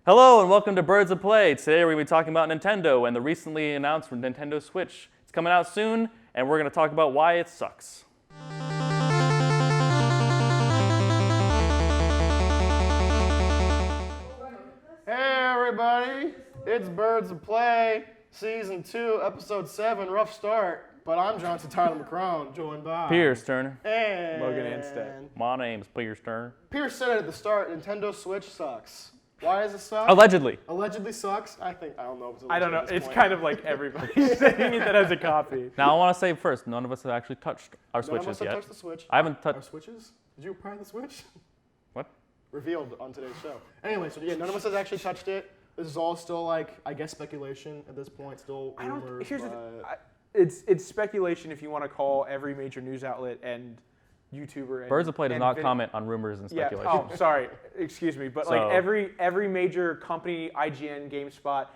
Hello and welcome to Birds of Play. Today we're going to be talking about Nintendo and the recently announced Nintendo Switch. It's coming out soon and we're going to talk about why it sucks. Hey everybody, it's Birds of Play, Season 2, Episode 7, rough start. But I'm Johnson Tyler McCrone, joined by Pierce Turner. and Logan Instead. My name's Pierce Turner. Pierce said it at the start, Nintendo Switch sucks. Why does it suck? Allegedly. Allegedly sucks? I don't know if it's I don't know. allegedly at It's this kind of like everybody saying it that has a copy. Now I want to say first, none of us have actually touched our point. None of us Switches have yet. touched the Switch. I haven't Our touched. Switches? Did you acquire the Switch? What? Revealed on today's show. Anyway, so yeah, none of us has actually touched it. This is all still like, I guess, speculation at this point. Still I don't. rumors. Here's the. but- It's speculation if you want to call every major news outlet and YouTuber. And, Birds of Play does and not vid- comment on rumors and Yeah. speculation. Oh, sorry. Excuse me. But So- like every major company, IGN, GameSpot,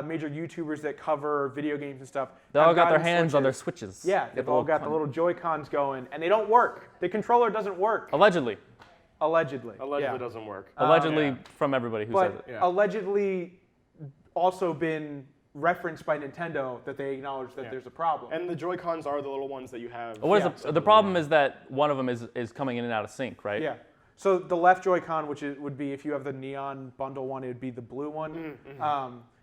major YouTubers that cover video games and stuff. They all have got their gotten hands on their Switches. Switches. Yeah, they've all got the little Joy-Cons going, and they don't work. The controller doesn't work. Allegedly. Allegedly. Allegedly yeah. doesn't work. Allegedly yeah. from everybody who says But it. Yeah. allegedly also been referenced by Nintendo that they acknowledge that Yeah. there's a problem. And the Joy-Cons are the little ones that you have. What is Yeah. the problem is that one of them is coming in and out of sync, right? Yeah. So the left Joy-Con, would be if you have the neon bundle one, it would be the blue one.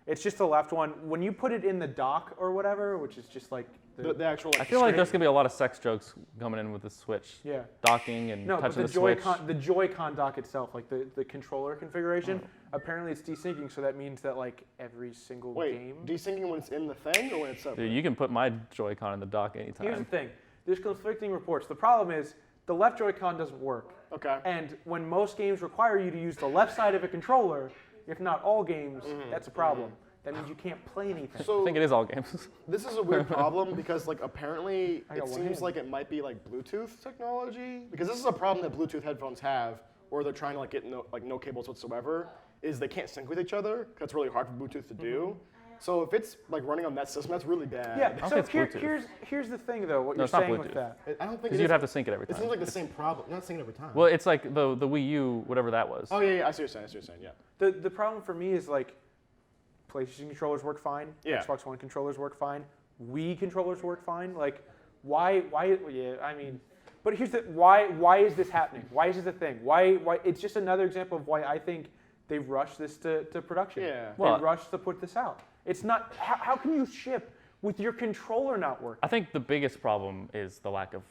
It's just the left one. When you put it in the dock or whatever, which is just like The actual. I feel like there's gonna be a lot of sex jokes coming in with the Switch. yeah. Docking and No, but touching the the Switch. Joy-Con dock itself, like the controller configuration, apparently it's desyncing, so that means that like every single Wait, game. desyncing when it's in the thing or when it's separate? Dude, you can put my Joy-Con in the dock anytime. Here's the thing. There's conflicting reports. The problem is the left Joy-Con doesn't work. Okay. And when most games require you to use the left side of a controller, if not all games, that's a problem. That means you can't play anything. I So think it is all games. this is a weird problem because like apparently I it got one seems hand. like it might be like Bluetooth technology because this is a problem that Bluetooth headphones have, or they're trying to like get no cables whatsoever. Is they can't sync with each other. That's really hard for Bluetooth to do. So if it's like running on that system, that's really bad. Yeah, don't so think it's Bluetooth. here's the thing though, what No, you're it's not saying with Bluetooth. that. I don't think Because it you'd is. have to sync it every It time. seems like the same problem. Not syncing every time. Well, it's like the Wii U, whatever that was. Oh yeah, I see what you're saying. Yeah. The problem for me is like PlayStation controllers work fine, Yeah. Xbox One controllers work fine, Wii controllers work fine. Like yeah, I mean, but here's the why is this happening? Why is this a thing? Why it's just another example of why I think they rushed this to production. Yeah. Well- They rushed to put this out. It's not how can you ship with your controller not working? I think the biggest problem is the lack of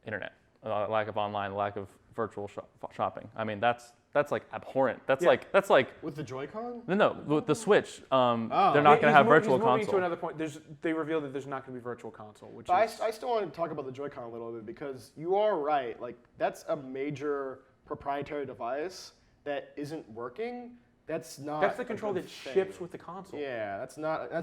internet, lack of online, lack of virtual shopping. I mean, that's like abhorrent. That's Yeah. like With the Joy-Con? no, with the Switch. They're not Yeah, going to have virtual he's moving console. to another point. They revealed that there's not going to be virtual console, which But is I still want to talk about the Joy-Con a little bit because you are right. Like that's a major proprietary device that isn't working. That's the control good that thing. ships with the console. Yeah, that's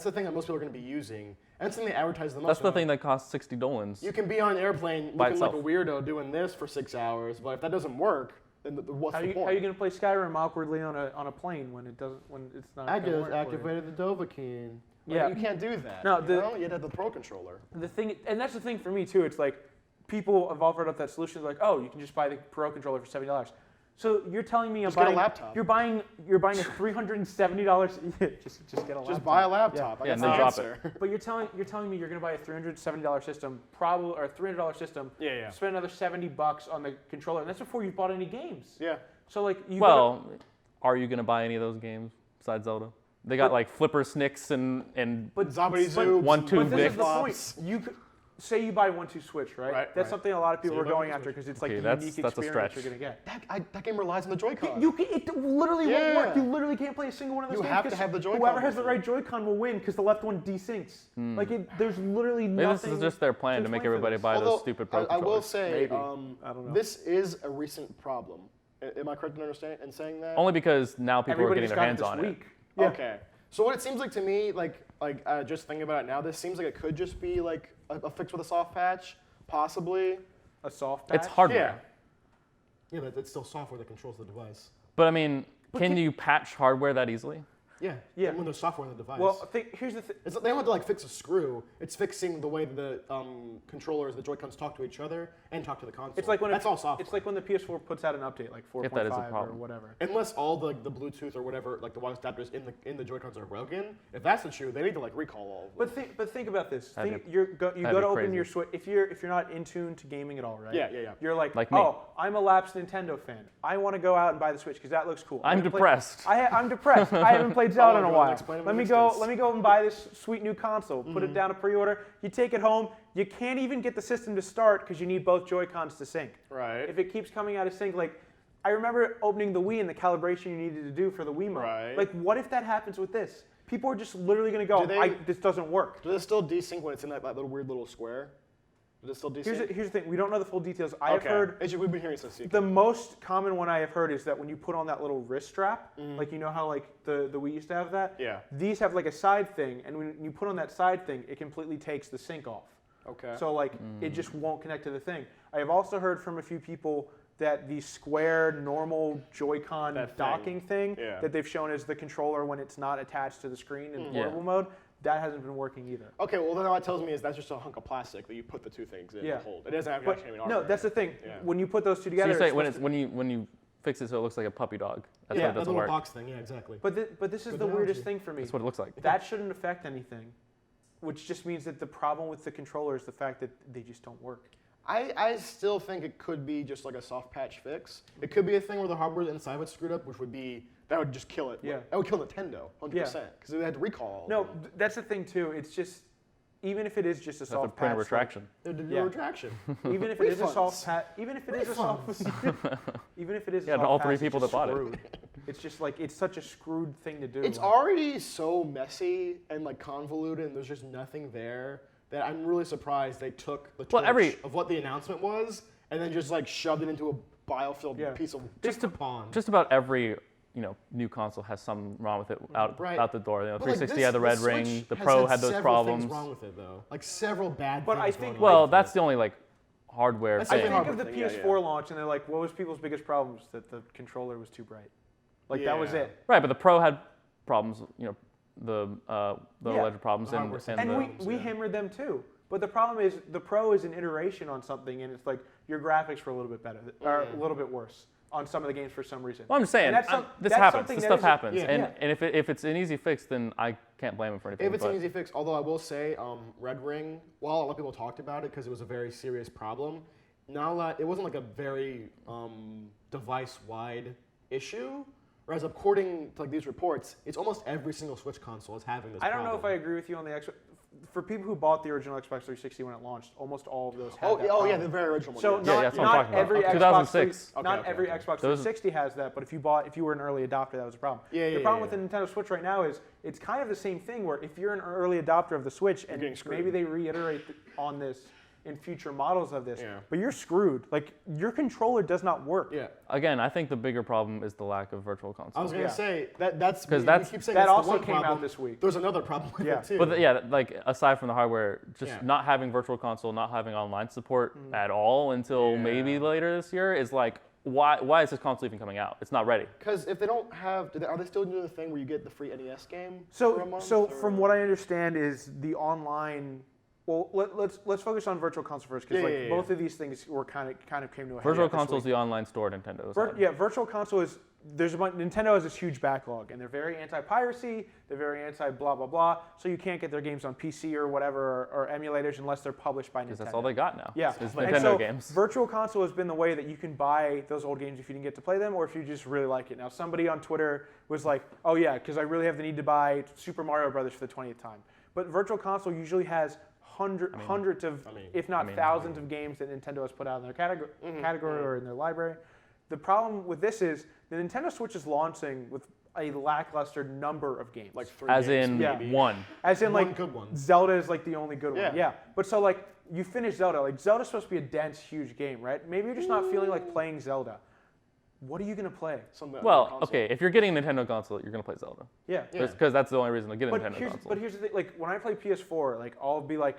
the thing that most people are going to be using. And it's something they advertise the most. That's the on. thing that costs $60. You can be on an airplane By looking like a itself. weirdo doing this for 6 hours, but if that doesn't work, then what's How the you point? how you going to play Skyrim awkwardly on a plane when it's not? I gonna just work for you? activated the Dovahkiin. Yeah. You can't do that. No, you know? You have the Pro controller. The thing, and that's the thing for me too. It's like people have offered up that solution, like, oh, you can just buy the Pro controller for $70. So you're telling me Just get a laptop. You're buying a $370. just get a laptop. Just buy a laptop. Yeah, That's and then the drop answer. But you're telling me you're going to buy a $370 system, probably or a $300 system. Yeah. Spend another $70 on the controller, and that's before you've bought any games. Yeah. So like you. Well, are you going to buy any of those games besides Zelda? They got But- like Flipper Snicks and But Zombie but- Zoo. One, two, But this is the Flops. point. You could, say you buy 1-2 Switch, right? Right, That's right. something a lot of people Say are you buy going 1-2 after because it's like Okay, the unique that's a experience stretch. you're gonna get. That game relies on the Joy-Con. It literally won't Yeah. work. You literally can't play a single one of those You games. have to 'cause have the Joy-Con Whoever has the with it. right Joy-Con will win because the left one desyncs. Like there's literally maybe nothing. this is just their plan to make explain for everybody this. buy Although, those stupid Pro I will controllers. say, Maybe. I don't know. this is a recent problem. Am I correct in saying that? Only because now people are Everybody getting just their got hands it on this it. week. Yeah. Okay. So what it seems like to me, like just thinking about it now, this seems like it could just be like a fix with a soft patch, possibly. A soft patch. It's hardware. Yeah, but it's still software that controls the device. But I mean, can you patch hardware that easily? Yeah. When there's software in the device. Well, here's the thing. They don't have to like fix a screw. It's fixing the way the controllers, the Joy-Cons talk to each other and talk to the console. It's like when that's all software. It's like when the PS4 puts out an update, like 4.5 or whatever. Unless all the Bluetooth or whatever, like the wireless adapters in the Joy-Cons are broken, if that's the truth, they need to like recall all of them. But think about this. You go to open crazy. your Switch. If you're not in tune to gaming at all, right? Yeah. You're like Like me. oh, I'm a lapsed Nintendo fan. I want to go out and buy the Switch because that looks cool. I'm depressed. I'm depressed. I haven't played Zelda in a while. explain Let me resistance. go and buy this sweet new console. Put it down to pre-order. You take it home. You can't even get the system to start because you need both Joy-Cons to sync. Right. If it keeps coming out of sync, like I remember opening the Wii and the calibration you needed to do for the Wiimote. Right. Like what if that happens with this? People are just literally going to go, this doesn't work. Do they still desync when it's in that little weird little square? Does it still desync? Here's the thing. We don't know the full details. I have heard We've been hearing some secrets. the most common one I have heard is that when you put on that little wrist strap, like you know how like the Wii used to have that? Yeah. These have like a side thing, and when you put on that side thing, it completely takes the sync off. Okay. So like it just won't connect to the thing. I have also heard from a few people that the square normal Joy-Con docking thing that they've shown as the controller when it's not attached to the screen in portable mode, that hasn't been working either. Okay, well then what that tells me is that's just a hunk of plastic that you put the two things in to hold. It doesn't have But actually any no, hardware. that's the thing. Yeah. When you put those two So together, you say it's when you fix it so it looks like a puppy dog. That's yeah, what it that doesn't little work. box thing. Yeah, exactly. But this is Good the weirdest analogy. thing for me. That's what it looks like. That shouldn't affect anything, which just means that the problem with the controller is the fact that they just don't work. I still think it could be just like a soft patch fix. It could be a thing where the hardware inside was screwed up, which would be that would just kill it. Yeah. That would kill Nintendo, 100%, because they had to recall. No, that's the thing too. It's just even if it is just a That's a soft print patch, of retraction. They had to do Yeah. a retraction. even if it is a Refunds. soft patch, even if it is a soft, even if it is a Yeah, soft all patch, three it's people just that bought it. screwed. It's just like it's such a screwed thing to do. It's like- already so messy and like convoluted, and there's just nothing there that I'm really surprised they took the torch of what the announcement was and then just like shoved it into a bile-filled piece of pond. Just about every new console has something wrong with it out the door. You know, But, like, 360 this- had the red Switch ring. The has Pro had had those several problems. things wrong with it though, like several bad But things. I think- going on Well, with that's it. the only like hardware That's I the thing. think hardware of the thing, yeah, PS4 yeah. launch, and they're like, "What was people's biggest problems? That the controller was too bright." Like that was Yeah. it. Right, but the Pro had problems. The alleged problems The and hardware And problems, we yeah. hammered them too. But the problem is the Pro is an iteration on something, and it's like your graphics were a little bit better, or a little bit worse on some of the games for some reason. Well, I'm just saying, And that's this that's happens. something This that stuff is- happens. yeah. And if it's an easy fix, then I can't blame him for anything. If it's but an easy fix, although I will say, Red Ring, while a lot of people talked about it because it was a very serious problem, it wasn't like a very device-wide issue. Whereas according to like these reports, it's almost every single Switch console is having this I don't know problem. if I agree with you on the Xbox. For people who bought the original Xbox 360 when it launched, almost all of those had that yeah, problem. the very original one. So yeah. not, that's what I'm not talking about. every Okay. Xbox 2006. not Okay, every okay. Xbox 360 has that, but if you were an early adopter, that was a problem. Yeah, the yeah, problem yeah, with the Nintendo Switch right now is it's kind of the same thing where if you're an early adopter of the Switch and getting screwed. maybe they reiterate on this in future models of this, Yeah. but you're screwed. Like your controller does not work. Yeah. again, I think the bigger problem is the lack of virtual console. I was gonna Yeah. say that's 'Cause we that's- keep saying that that's the also one came out problem. this week. There's another problem with Yeah. it too. But like aside from the hardware, just Yeah. not having virtual console, not having online support at all until Yeah. maybe later this year is like, why is this console even coming out? It's not ready. Because if they don't have, are they still doing the thing where you get the free NES game for a So month? so or- from what I understand is the online. Well, let's focus on Virtual Console first because Yeah. both of these things were kind of came to a head. Virtual this console is week. the online store Nintendo. has had. Virtual Console is Nintendo has this huge backlog, and they're very anti-piracy. They're very anti-blah blah blah. So you can't get their games on PC or whatever or emulators unless they're published by Nintendo. Because that's all they got now. Yeah, is and Nintendo so games. Virtual Console has been the way that you can buy those old games if you didn't get to play them, or if you just really like it. Now, somebody on Twitter was like, "Oh yeah, because I really have the need to buy Super Mario Brothers for the 20th time." But Virtual Console usually has hundreds of, if not thousands of games that Nintendo has put out in their category or in their library. The problem with this is the Nintendo Switch is launching with a lackluster number of games. like 3 As games, in maybe. one. As in, One like, good one. Zelda is like the only good Yeah. one. Yeah. But so, like, you finish Zelda. Like, Zelda's supposed to be a dense, huge game, right? Maybe you're just not feeling like playing Zelda. What are you going to play? Well, console. okay, if you're getting a Nintendo console, you're gonna play Zelda. Yeah. Because that's the only reason to get a But Nintendo here's, console. but here's the thing. Like, when I play PS4, like, I'll be like,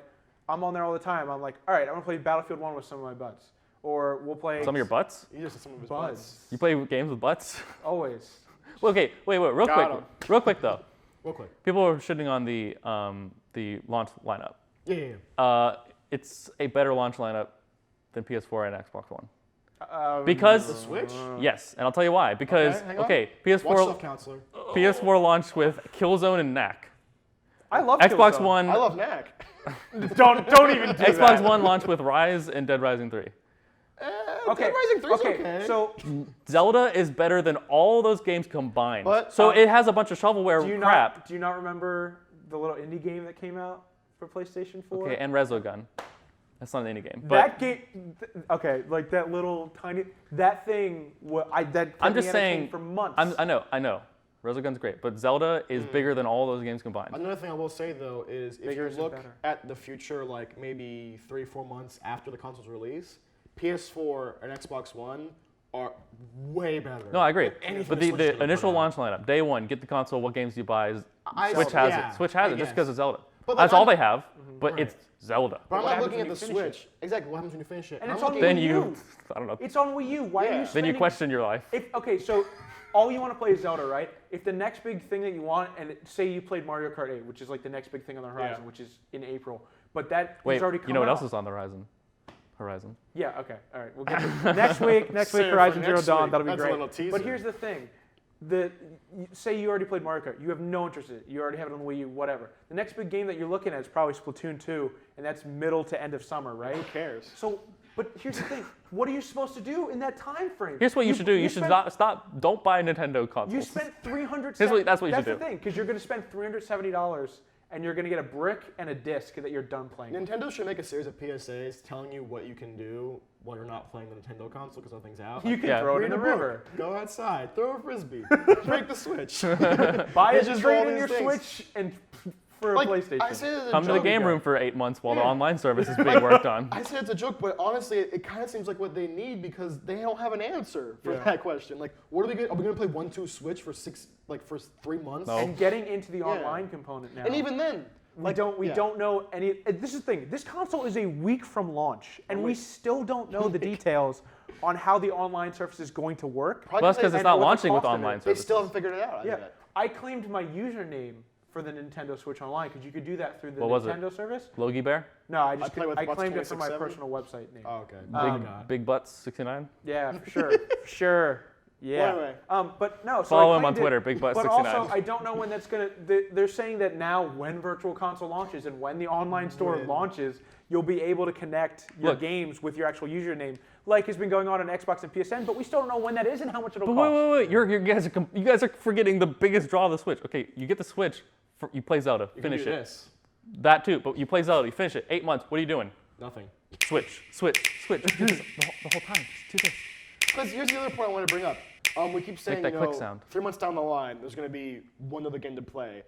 I'm on there all the time. I'm like, all right, I'm going to play Battlefield 1 with some of my buds. Or we'll play... Some of your butts? He just said some of his buds. buds. You play games with butts? Always. Well, okay, wait, real Got quick though. Real quick. People are shitting on the launch lineup. Yeah. It's a better launch lineup than PS4 and Xbox One. Because The Switch? yes, and I'll tell you why. Because Okay, hang on. okay, Watch PS4 stuff, counselor. PS4 launched with Killzone and Knack. I love Xbox Killzone. One I love Knack. Don't even do Xbox that. One launched with Rise and Dead Rising 3. Okay. Dead Rising 3 is okay. So Zelda is better than all those games combined. But, so it has a bunch of shovelware do you crap. do you not remember the little indie game that came out for PlayStation 4? Okay, and Resogun. That's not an indie game. But That game, okay, like that little tiny, that thing. That kept I'm me just entertained saying. for months. I know. Resogun's great, but Zelda is bigger than all those games combined. Another thing I will say though is if Bigger you isn't look better. at the future, like maybe 3-4 months after the console's release, PS4 and Xbox One are way better. No, I agree. Anything But Switch is the gonna initial put out. launch lineup, day one, get the console. What games do you buy? Switch Zelda, has yeah, it. Switch has I it just guess. because of Zelda. But, like, That's all I'm- they have. But Right. it's Zelda. But I'm What not happens looking when at the you finish Switch. Exactly. What happens when you finish it? And I'm it's on looking- Then Wii you, U. I don't know. It's on Wii U. Why are Yeah. you Then spending? you question your life. Okay, so all you want to play is Zelda, right? If the next big thing that you want, and say you played Mario Kart 8, which is like the next big thing on the horizon, Yeah. which is in April, but that Wait, has already come you know what out. else is on the horizon? Yeah. Okay. All right. We'll get to next week. Next week, Save it for Horizon Zero next Dawn. week. That'll be That's a great. little teaser. But here's the thing: say you already played Mario Kart, you have no interest in it. You already have it on the Wii U, whatever. The next big game that you're looking at is probably Splatoon 2, and that's middle to end of summer, right? Who cares? So, but here's the thing: what are you supposed to do in that time frame? Here's what you should do. You should stop. Don't buy Nintendo consoles. You spent $300. That's what you should That's do. the thing, because you're going to spend $370, and you're going to get a brick and a disc that you're done playing. Nintendo should make a series of PSAs telling you what you can do while you're not playing the Nintendo console because nothing's out. You Like, can Yeah. throw it read in a the book, river. Go outside, throw a frisbee, break the Switch. Buy It's a just trade all in these your things. Switch and for Like, a PlayStation. I say it as a Come to the joke. game room for 8 months while the Yeah. online service is being worked on. I say it's a joke, but honestly, it kind of seems like what they need because they don't have an answer for Yeah. that question. Like, what are we going? Are we going to play 1-2 Switch for 3 months? No. And getting into the Yeah. online component now. And even then, we don't yeah. know any. This is the thing. This console is a week from launch, and we week. still don't know the details on how the online surface is going to work. Probably Well, that's because they- it's and not what the launching with cost of it. online They services. still haven't figured it out. I Yeah, bet. I claimed my username for the Nintendo Switch Online because you could do that through the What was it? Nintendo service. Logie Bear? No, I just play with I Butts claimed it for my 26/7. personal website name. Oh, okay. Big Butts 69? Yeah, for sure, for sure. Yeah. Anyway. But no. So Follow I him on claimed it, Twitter, Big Butt But 69. also, I don't know when that's gonna. They're saying that now, when Virtual Console launches and when the online store When? launches, you'll be able to connect your Look. games with your actual username, like has been going on Xbox and PSN. But we still don't know when that is and how much it'll But cost. wait. You guys are forgetting the biggest draw of the Switch. Okay, you get the Switch, you play Zelda, You can finish do it. this. That too, but you play Zelda, you finish it. 8 months, what are you doing? Nothing. Switch. Do this the whole time. Just do this. Because here's the other point I want to bring up. We keep saying, that click sound. 3 months down the line, there's going to be one other game to play.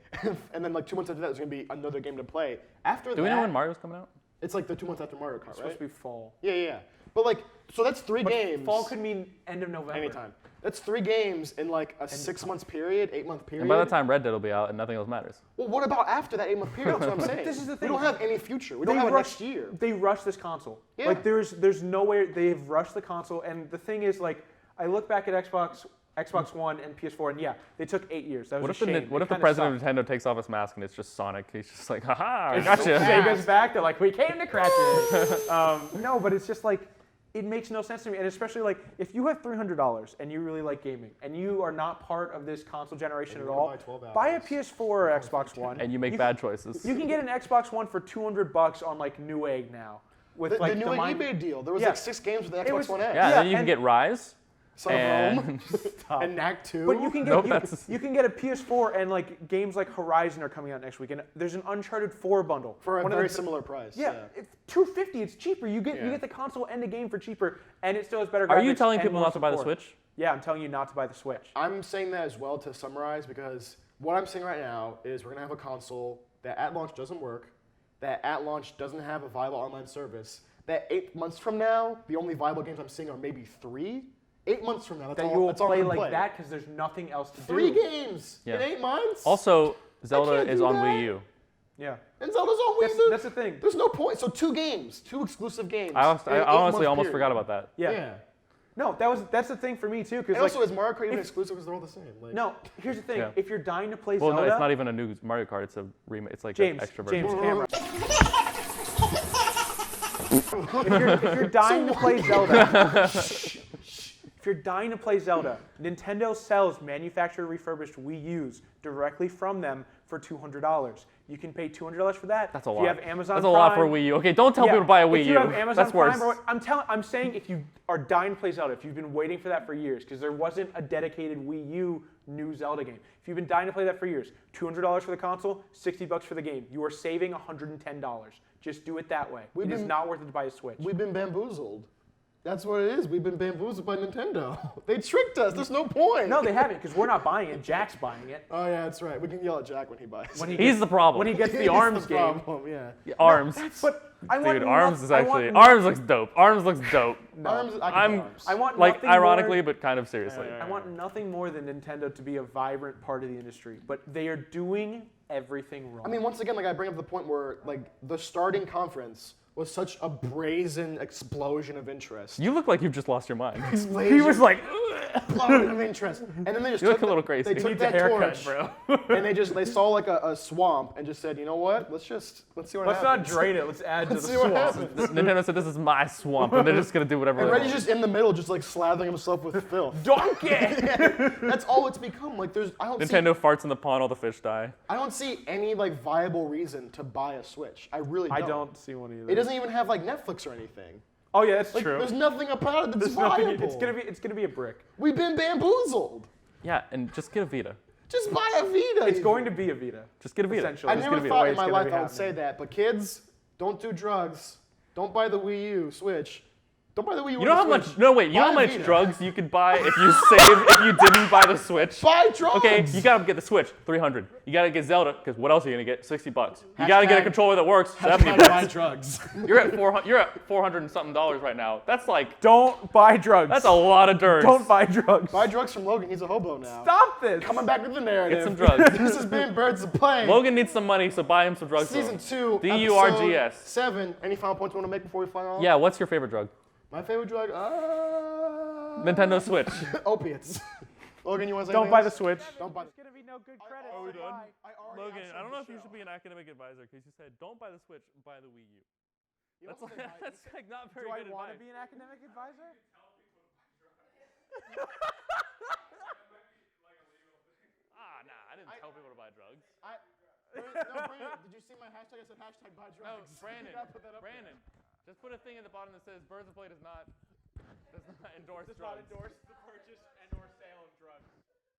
And then like 2 months after that, there's going to be another game to play. After Do that, we know when Mario's coming out? it's like the 2 months after Mario Kart, It's right? supposed to be fall. Yeah. But like, so that's 3 But games. fall could mean end of November. anytime. That's 3 games in like a 6 months period, 8 month period. And by the time Red Dead will be out and nothing else matters. Well, what about after that 8 month period? That's what I'm But saying. this is the We thing. don't have any future. We don't They have a rushed- next year. They rushed this console. Yeah. Like there's no way they've rushed the console. And the thing is, like, I look back at Xbox One and PS4, and yeah, they took 8 years. That was What a shame. if the It kinda president sucked. of Nintendo takes off his mask and it's just Sonic? He's just like, haha, I gotcha. Sega's back. They're like, we came to crash it. No, but it's just like, it makes no sense to me. And especially like, if you have $300 and you really like gaming and you are not part of this console generation And at you're all, gonna buy 12 buy a apples. PS4 or Xbox One. And you make bad choices. You can get an Xbox One for $200 on like Newegg now. With The like new eBay deal. There was Yeah. like 6 games with the It Xbox was- One X. Yeah, Yeah, then you can and- get Rise. Son of and Rome. And Knack 2. But you can get Nope, you, that's- you can get a PS4 and like games like Horizon are coming out next week, and there's an Uncharted 4 bundle for a One of very the- similar price. Yeah, if $250. It's cheaper. You Yeah. get the console and the game for cheaper, and it still has better graphics. Are you telling and people more not to buy the support. Switch? Yeah, I'm telling you not to buy the Switch. I'm saying that as well to summarize because what I'm saying right now is we're going to have a console that at launch doesn't work, that at launch doesn't have a viable online service, that 8 months from now, the only viable games I'm seeing are maybe 3. 8 months from now, that's That all, you will that's all play I'm like play. that because there's nothing else to 3 do. games Yeah. in 8 months? Also, Zelda can't is do on that. Wii U. Yeah, And Zelda's on Wii U. that's the thing. There's no point. So 2 games, 2 exclusive games. I in an 8-month honestly almost period. forgot about that. Yeah. No, that's the thing for me too. Because And also, is Mario Kart even exclusive because they're all the same? Like, no, here's the thing. Yeah. If you're dying to play Well, Zelda, no, it's not even a new Mario Kart. It's a remake. It's like an James, extra version. James, camera. if you're dying to play Zelda, if you're dying to play Zelda, Nintendo sells manufacturer refurbished Wii U's directly from them for $200. You can pay $200 for that. That's a if lot. You have Amazon That's Prime, a lot for a Wii U. Okay, don't tell people to buy a Wii U. If you have Amazon That's worse. Prime, I'm saying if you are dying to play Zelda, if you've been waiting for that for years, because there wasn't a dedicated Wii U new Zelda game. If you've been dying to play that for years, $200 for the console, $60 for the game. You are saving $110. Just do it that way. It is not worth it to buy a Switch. We've been bamboozled. That's what it is. We've been bamboozled by Nintendo. They tricked us. There's no point. No, they haven't, because we're not buying it. Jack's buying it. Oh yeah, that's right. We can yell at Jack when he buys. He's the problem. When he gets the He's ARMS the game. problem, yeah. ARMS. But I want Dude, ARMS is I want actually ARMS looks dope. ARMS looks dope. ARMS, I can I'm play ARMS. I want like nothing ironically, more, but kind of seriously. I want nothing more than Nintendo to be a vibrant part of the industry, but they are doing everything wrong. I mean, once again, like I bring up the point where like the starting conference was such a brazen explosion of interest. You look like you've just lost your mind. he was like, Explosion of interest, and then they just You look took a little crazy. They He took needs that a haircut, torch, and they saw like a swamp and just said, you know what? Let's see what let's not happens. drain it. Let's add to the Let's see what swamp. happens. Nintendo said this is my swamp, and they're just gonna do whatever And they Reggie's want. just in the middle, just like slathering himself with filth. Donkey! That's all it's become. Like I don't see Nintendo farts in the pond, all the fish die. I don't see any like viable reason to buy a Switch. I really don't. I don't see one either. It doesn't even have like Netflix or anything. Oh yeah, that's Like, true. there's nothing about it that's There's nothing. viable. It's gonna be a brick. We've been bamboozled. Yeah, and just get a Vita. Just buy a Vita. It's going to be a Vita. Just get a Vita. Essentially. I It's never gonna be thought the in way my it's life gonna be I would say happening. that, but kids, don't do drugs. Don't buy the Wii U, Switch. Don't buy the Wii U. You know or how the much? Switch. No, wait. You know how Buy a much Vita. drugs you could buy if you didn't buy the Switch? Buy drugs. Okay, you gotta get the Switch, $300. You gotta get Zelda, because what else are you gonna get? $60. You gotta get a Hashtag- controller that works, $70. buy drugs. You're at $400 and something right now. That's like Don't buy drugs. that's a lot of dirt. Don't buy drugs. Buy drugs from Logan. He's a hobo now. Stop this. Coming back with the narrative. Get some drugs. This has been Birds of Play. Logan needs some money, so buy him some drugs. Season 2, DURGS. episode 7. Any final points you want to make before we sign off? Yeah, what's your favorite drug? My favorite drug? Nintendo Switch. Opiates. Logan, you want to say Don't anything buy the else? Switch. Don't buy. There's gonna be no good credit. Are we done? I already Logan, answered I don't the know if you show. should be an academic advisor because you said don't buy the Switch, buy the Wii U. You That's also like, said buy- that's like not very Do I good want to advice. be an academic advisor? Nah, I didn't tell people to buy drugs. Brandon, did you see my hashtag? I said hashtag buy No, drugs. Brandon. You gotta put that up there. Brandon, just put a thing at the bottom that says Birds of Play does not endorse drugs. endorse the purchase